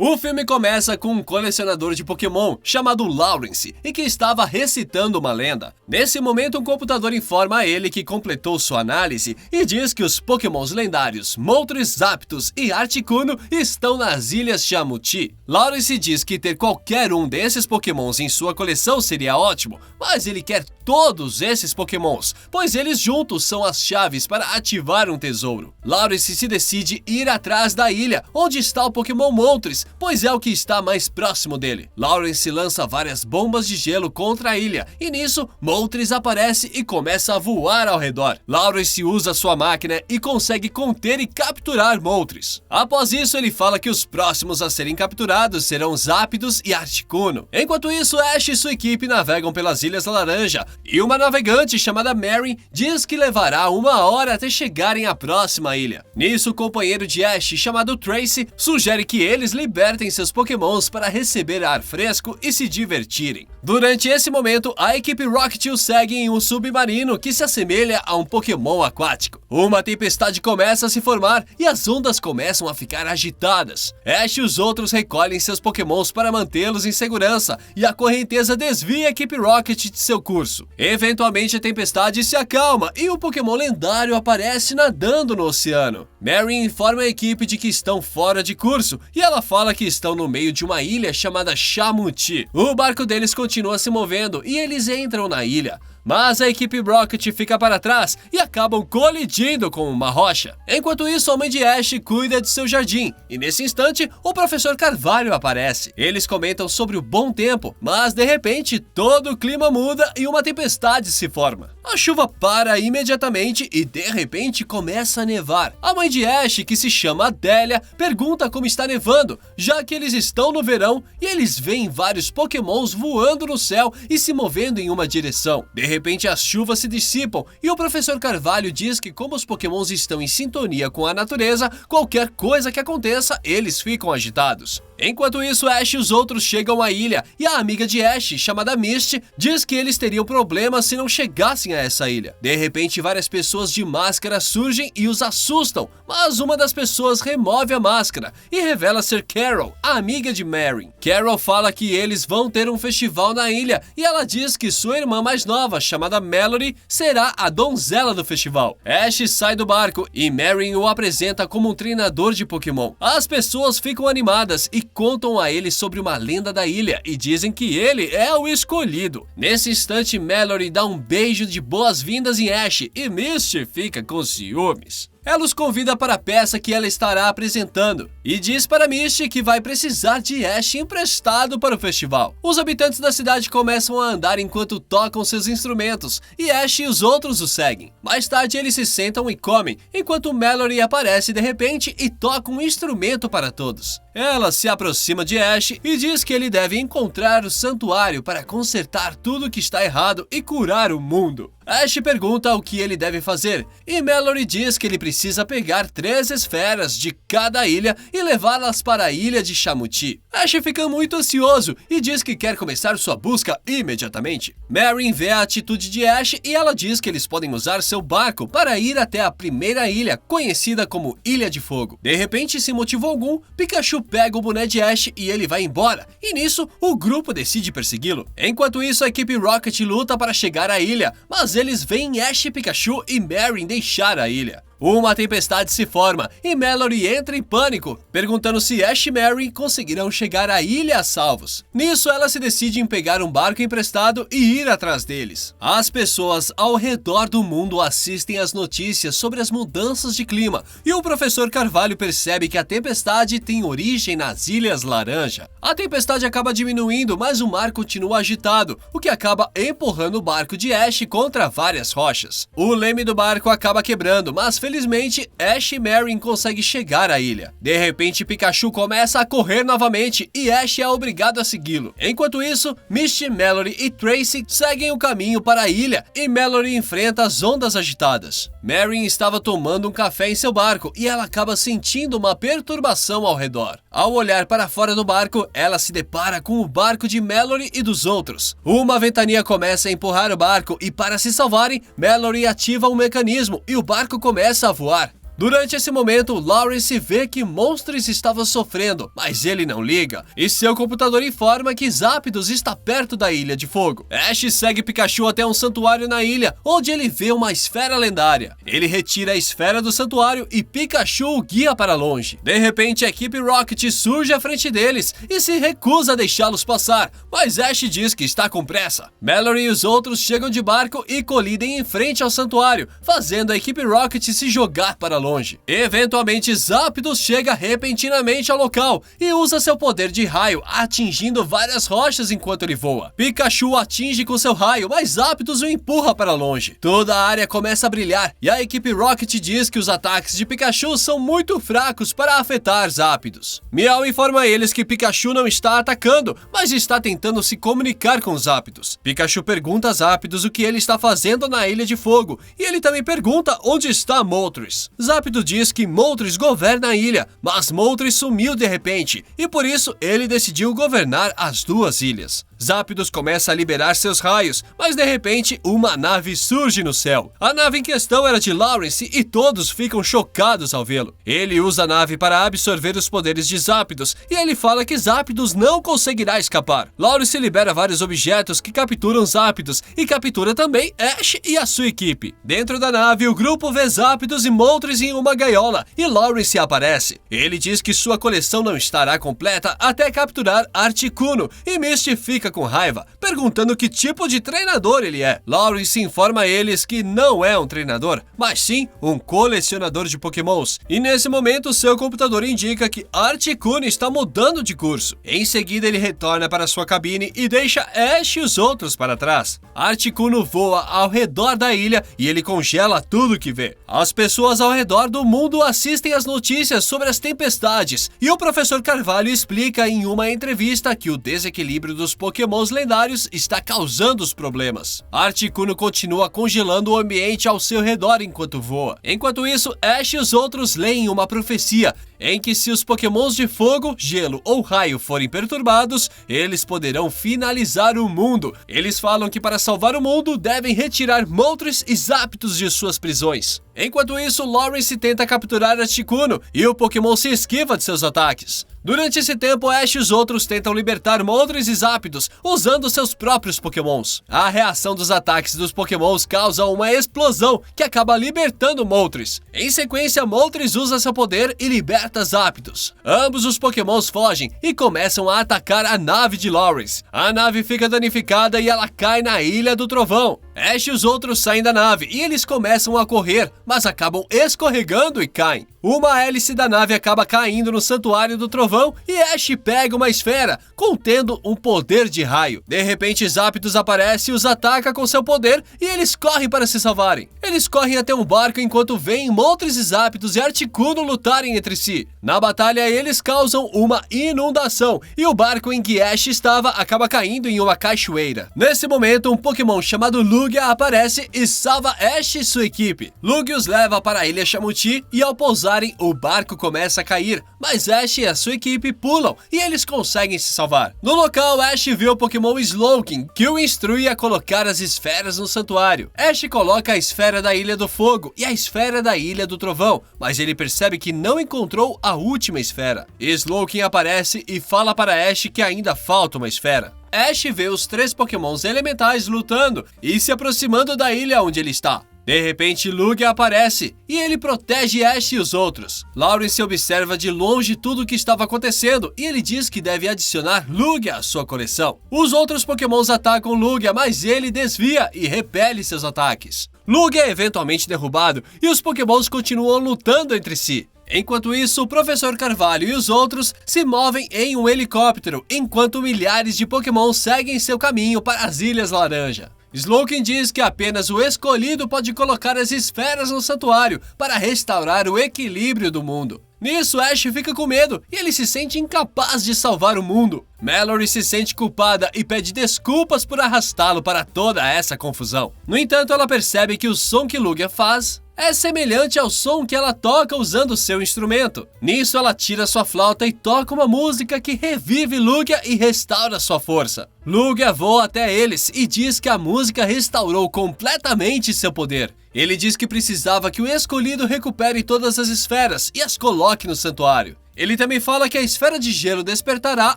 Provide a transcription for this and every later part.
O filme começa com um colecionador de Pokémon chamado Lawrence e que estava recitando uma lenda. Nesse momento, um computador informa a ele que completou sua análise e diz que os Pokémons lendários Moltres, Zapdos e Articuno estão nas Ilhas Shamuchi. Lawrence diz que ter qualquer um desses Pokémons em sua coleção seria ótimo, mas ele quer todos esses Pokémons, pois eles juntos são as chaves para ativar um tesouro. Lawrence se decide ir atrás da ilha onde está o Pokémon Moltres, pois é o que está mais próximo dele. Lawrence lança várias bombas de gelo contra a ilha, e nisso, Moltres aparece e começa a voar ao redor. Lawrence usa sua máquina e consegue conter e capturar Moltres. Após isso, ele fala que os próximos a serem capturados serão Zapdos e Articuno. Enquanto isso, Ash e sua equipe navegam pelas Ilhas Laranja, e uma navegante chamada Mary diz que levará 1 hora até chegarem à próxima ilha. Nisso, o companheiro de Ash, chamado Tracy, sugere que eles libertem seus Pokémons para receber ar fresco e se divertirem. Durante esse momento, a equipe Rocket o segue em um submarino que se assemelha a um Pokémon aquático. Uma tempestade começa a se formar e as ondas começam a ficar agitadas. Ash e os outros recolhem seus Pokémons para mantê-los em segurança e a correnteza desvia a equipe Rocket de seu curso. Eventualmente, a tempestade se acalma e um Pokémon lendário aparece nadando no oceano. Mary informa a equipe de que estão fora de curso e ela fala que estão no meio de uma ilha chamada Shamuchi. O barco deles continua se movendo e eles entram na ilha, mas a equipe Rocket fica para trás e acabam colidindo com uma rocha. Enquanto isso, a mãe de Ash cuida de seu jardim, e nesse instante, o professor Carvalho aparece. Eles comentam sobre o bom tempo, mas de repente, todo o clima muda e uma tempestade se forma. A chuva para imediatamente e de repente começa a nevar. A mãe de Ash, que se chama Adélia, pergunta como está nevando, já que eles estão no verão e eles veem vários Pokémons voando no céu e se movendo em uma direção. De repente, as chuvas se dissipam e o professor Carvalho diz que como os Pokémons estão em sintonia com a natureza, qualquer coisa que aconteça, eles ficam agitados. Enquanto isso, Ash e os outros chegam à ilha e a amiga de Ash, chamada Misty, diz que eles teriam problemas se não chegassem a essa ilha. De repente, várias pessoas de máscara surgem e os assustam, mas uma das pessoas remove a máscara e revela ser Carol, a amiga de Mary. Carol fala que eles vão ter um festival na ilha e ela diz que sua irmã mais nova, chamada Melody, será a donzela do festival. Ash sai do barco e Mary o apresenta como um treinador de Pokémon. As pessoas ficam animadas e contam a ele sobre uma lenda da ilha e dizem que ele é o escolhido. Nesse instante, Melody dá um beijo de boas-vindas em Ash e Misty fica com ciúmes. Ela os convida para a peça que ela estará apresentando e diz para Misty que vai precisar de Ash emprestado para o festival. Os habitantes da cidade começam a andar enquanto tocam seus instrumentos e Ash e os outros o seguem. Mais tarde, eles se sentam e comem, enquanto Mallory aparece de repente e toca um instrumento para todos. Ela se aproxima de Ash e diz que ele deve encontrar o santuário para consertar tudo que está errado e curar o mundo. Ash pergunta o que ele deve fazer e Mallory diz que ele precisa pegar 3 esferas de cada ilha e levá-las para a ilha de Shamuchi. Ash fica muito ansioso e diz que quer começar sua busca imediatamente. Mary vê a atitude de Ash e ela diz que eles podem usar seu barco para ir até a primeira ilha, conhecida como Ilha de Fogo. De repente, sem motivo algum, Pikachu pega o boné de Ash e ele vai embora, e nisso o grupo decide persegui-lo. Enquanto isso, a equipe Rocket luta para chegar à ilha, mas eles veem Ash, Pikachu e Mary deixar a ilha. Uma tempestade se forma e Mallory entra em pânico, perguntando se Ash e Mary conseguirão chegar à ilha a salvos. Nisso, ela se decide em pegar um barco emprestado e ir atrás deles. As pessoas ao redor do mundo assistem às notícias sobre as mudanças de clima e o professor Carvalho percebe que a tempestade tem origem nas Ilhas Laranja. A tempestade acaba diminuindo, mas o mar continua agitado, o que acaba empurrando o barco de Ash contra várias rochas. O leme do barco acaba quebrando, mas felizmente, Ash e Mary conseguem chegar à ilha. De repente, Pikachu começa a correr novamente e Ash é obrigado a segui-lo. Enquanto isso, Misty, Mallory e Tracy seguem o caminho para a ilha e Mallory enfrenta as ondas agitadas. Mary estava tomando um café em seu barco e ela acaba sentindo uma perturbação ao redor. Ao olhar para fora do barco, ela se depara com o barco de Mallory e dos outros. Uma ventania começa a empurrar o barco e para se salvarem, Mallory ativa um mecanismo e o barco começa a voar. Durante esse momento, Lawrence vê que Moltres estava sofrendo, mas ele não liga, e seu computador informa que Zapdos está perto da Ilha de Fogo. Ash segue Pikachu até um santuário na ilha, onde ele vê uma esfera lendária. Ele retira a esfera do santuário e Pikachu o guia para longe. De repente, a equipe Rocket surge à frente deles e se recusa a deixá-los passar, mas Ash diz que está com pressa. Mallory e os outros chegam de barco e colidem em frente ao santuário, fazendo a equipe Rocket se jogar para longe. Eventualmente, Zapdos chega repentinamente ao local e usa seu poder de raio, atingindo várias rochas enquanto ele voa. Pikachu o atinge com seu raio, mas Zapdos o empurra para longe. Toda a área começa a brilhar e a equipe Rocket diz que os ataques de Pikachu são muito fracos para afetar Zapdos. Meow informa a eles que Pikachu não está atacando, mas está tentando se comunicar com Zapdos. Pikachu pergunta a Zapdos o que ele está fazendo na Ilha de Fogo, e ele também pergunta onde está Moltres. Zapdos diz que Moltres governa a ilha, mas Moltres sumiu de repente, e por isso ele decidiu governar as duas ilhas. Zapdos começa a liberar seus raios, mas de repente uma nave surge no céu. A nave em questão era de Lawrence e todos ficam chocados ao vê-lo. Ele usa a nave para absorver os poderes de Zapdos e ele fala que Zapdos não conseguirá escapar. Lawrence libera vários objetos que capturam Zapdos e captura também Ash e a sua equipe. Dentro da nave, o grupo vê Zapdos e Moltres em uma gaiola e Lawrence aparece. Ele diz que sua coleção não estará completa até capturar Articuno e Misty fica com raiva, perguntando que tipo de treinador ele é. Lawrence informa a eles que não é um treinador, mas sim um colecionador de pokémons. E nesse momento, seu computador indica que Articuno está mudando de curso. Em seguida, ele retorna para sua cabine e deixa Ash e os outros para trás. Articuno voa ao redor da ilha e ele congela tudo que vê. As pessoas ao redor do mundo assistem às notícias sobre as tempestades e o professor Carvalho explica em uma entrevista que o desequilíbrio dos pokémons lendários está causando os problemas. Articuno continua congelando o ambiente ao seu redor enquanto voa. Enquanto isso, Ash e os outros leem uma profecia em que se os pokémons de fogo, gelo ou raio forem perturbados, eles poderão finalizar o mundo. Eles falam que para salvar o mundo, devem retirar Moltres e Zapdos de suas prisões. Enquanto isso, Lawrence tenta capturar Articuno e o Pokémon se esquiva de seus ataques. Durante esse tempo, Ash e os outros tentam libertar Moltres e Zapdos usando seus próprios Pokémons. A reação dos ataques dos Pokémons causa uma explosão que acaba libertando Moltres. Em sequência, Moltres usa seu poder e liberta Zapdos. Ambos os Pokémons fogem e começam a atacar a nave de Lawrence. A nave fica danificada e ela cai na Ilha do Trovão. Ash e os outros saem da nave e eles começam a correr, mas acabam escorregando e caem. Uma hélice da nave acaba caindo no Santuário do Trovão e Ash pega uma esfera, contendo um poder de raio. De repente, Zapdos aparece e os ataca com seu poder e eles correm para se salvarem. Eles correm até um barco enquanto veem Moltres e Zapdos e Articuno lutarem entre si. Na batalha, eles causam uma inundação e o barco em que Ash estava acaba caindo em uma cachoeira. Nesse momento, um Pokémon chamado Lugia aparece e salva Ash e sua equipe. Lugia os leva para a Ilha Chamuti e ao pousarem, o barco começa a cair, mas Ash e a sua equipe pulam e eles conseguem se salvar. No local, Ash vê o Pokémon Slowking, que o instrui a colocar as esferas no santuário. Ash coloca a esfera da Ilha do Fogo e a esfera da Ilha do Trovão, mas ele percebe que não encontrou a última esfera. Slowking aparece e fala para Ash que ainda falta uma esfera. Ash vê os 3 Pokémons elementais lutando e se aproximando da ilha onde ele está. De repente, Lugia aparece e ele protege Ash e os outros. Lawrence observa de longe tudo o que estava acontecendo e ele diz que deve adicionar Lugia à sua coleção. Os outros Pokémons atacam Lugia, mas ele desvia e repele seus ataques. Lugia é eventualmente derrubado e os Pokémons continuam lutando entre si. Enquanto isso, o Professor Carvalho e os outros se movem em um helicóptero, enquanto milhares de Pokémon seguem seu caminho para as Ilhas Laranja. Slowking diz que apenas o escolhido pode colocar as esferas no santuário para restaurar o equilíbrio do mundo. Nisso, Ash fica com medo e ele se sente incapaz de salvar o mundo. Mallory se sente culpada e pede desculpas por arrastá-lo para toda essa confusão. No entanto, ela percebe que o som que Lugia faz é semelhante ao som que ela toca usando seu instrumento. Nisso ela tira sua flauta e toca uma música que revive Lugia e restaura sua força. Lugia voa até eles e diz que a música restaurou completamente seu poder. Ele diz que precisava que o escolhido recupere todas as esferas e as coloque no santuário. Ele também fala que a esfera de gelo despertará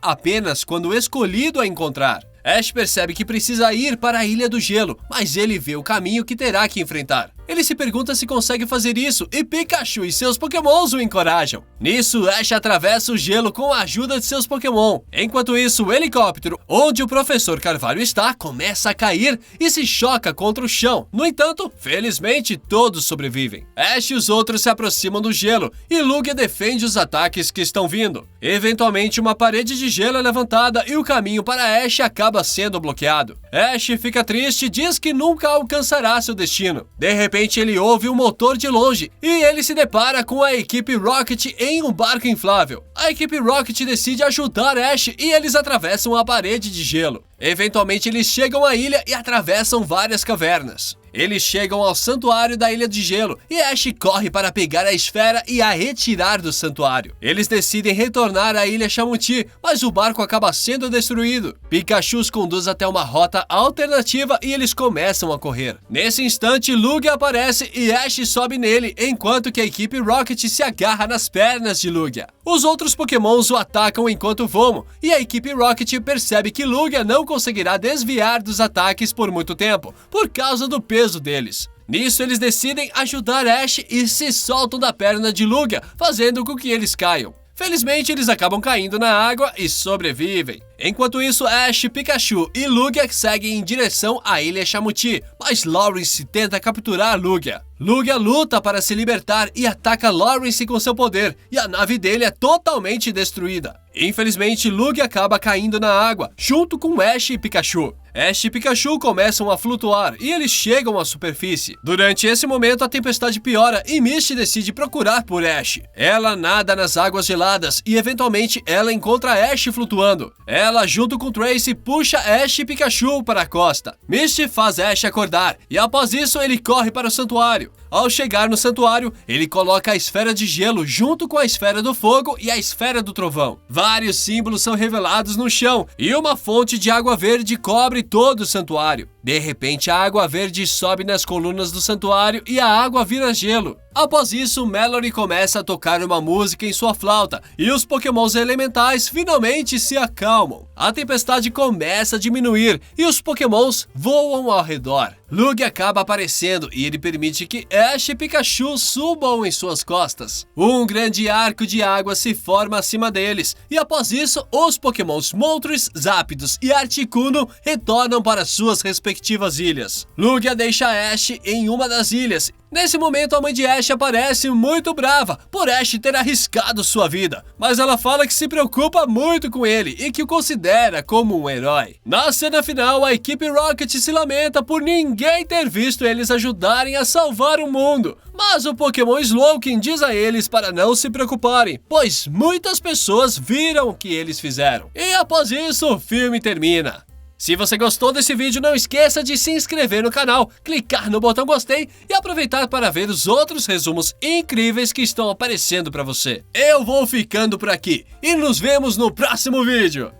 apenas quando o escolhido a encontrar. Ash percebe que precisa ir para a Ilha do Gelo, mas ele vê o caminho que terá que enfrentar. Ele se pergunta se consegue fazer isso e Pikachu e seus Pokémons o encorajam. Nisso, Ash atravessa o gelo com a ajuda de seus Pokémon. Enquanto isso, o helicóptero, onde o Professor Carvalho está, começa a cair e se choca contra o chão. No entanto, felizmente, todos sobrevivem. Ash e os outros se aproximam do gelo e Lugia defende os ataques que estão vindo. Eventualmente, uma parede de gelo é levantada e o caminho para Ash acaba sendo bloqueado. Ash fica triste e diz que nunca alcançará seu destino. De repente, ele ouve um motor de longe e ele se depara com a equipe Rocket em um barco inflável. A equipe Rocket decide ajudar Ash e eles atravessam a parede de gelo. Eventualmente eles chegam à ilha e atravessam várias cavernas. Eles chegam ao santuário da Ilha de Gelo e Ash corre para pegar a esfera e a retirar do santuário. Eles decidem retornar à Ilha Chamuti, mas o barco acaba sendo destruído. Pikachu os conduz até uma rota alternativa e eles começam a correr. Nesse instante, Lugia aparece e Ash sobe nele, enquanto que a equipe Rocket se agarra nas pernas de Lugia. Os outros Pokémons o atacam enquanto voam, e a equipe Rocket percebe que Lugia não conseguirá desviar dos ataques por muito tempo, por causa do peso deles. Nisso, eles decidem ajudar Ash e se soltam da perna de Lugia, fazendo com que eles caiam. Felizmente, eles acabam caindo na água e sobrevivem. Enquanto isso, Ash, Pikachu e Lugia seguem em direção à Ilha Chamuti, mas Lawrence tenta capturar Lugia. Lugia luta para se libertar e ataca Lawrence com seu poder, e a nave dele é totalmente destruída. Infelizmente, Lugia acaba caindo na água, junto com Ash e Pikachu. Ash e Pikachu começam a flutuar e eles chegam à superfície. Durante esse momento, a tempestade piora e Misty decide procurar por Ash. Ela nada nas águas geladas e eventualmente ela encontra Ash flutuando. Ela, junto com Tracy, puxa Ash e Pikachu para a costa. Misty faz Ash acordar e após isso ele corre para o santuário. Ao chegar no santuário, ele coloca a esfera de gelo junto com a esfera do fogo e a esfera do trovão. Vários símbolos são revelados no chão e uma fonte de água verde cobre todo o santuário. De repente, a água verde sobe nas colunas do santuário e a água vira gelo. Após isso, Mallory começa a tocar uma música em sua flauta e os Pokémons elementais finalmente se acalmam. A tempestade começa a diminuir e os Pokémons voam ao redor. Lugia acaba aparecendo e ele permite que Ash e Pikachu subam em suas costas. Um grande arco de água se forma acima deles e após isso, os Pokémons Moltres, Zapdos e Articuno retornam para suas respectivas ilhas. Lugia deixa Ash em uma das ilhas. Nesse momento, a mãe de Ash aparece muito brava por Ash ter arriscado sua vida, mas ela fala que se preocupa muito com ele e que o considera como um herói. Na cena final, a equipe Rocket se lamenta por ninguém ter visto eles ajudarem a salvar o mundo, mas o Pokémon Slowking diz a eles para não se preocuparem, pois muitas pessoas viram o que eles fizeram. E após isso, o filme termina. Se você gostou desse vídeo, não esqueça de se inscrever no canal, clicar no botão gostei e aproveitar para ver os outros resumos incríveis que estão aparecendo para você. Eu vou ficando por aqui e nos vemos no próximo vídeo.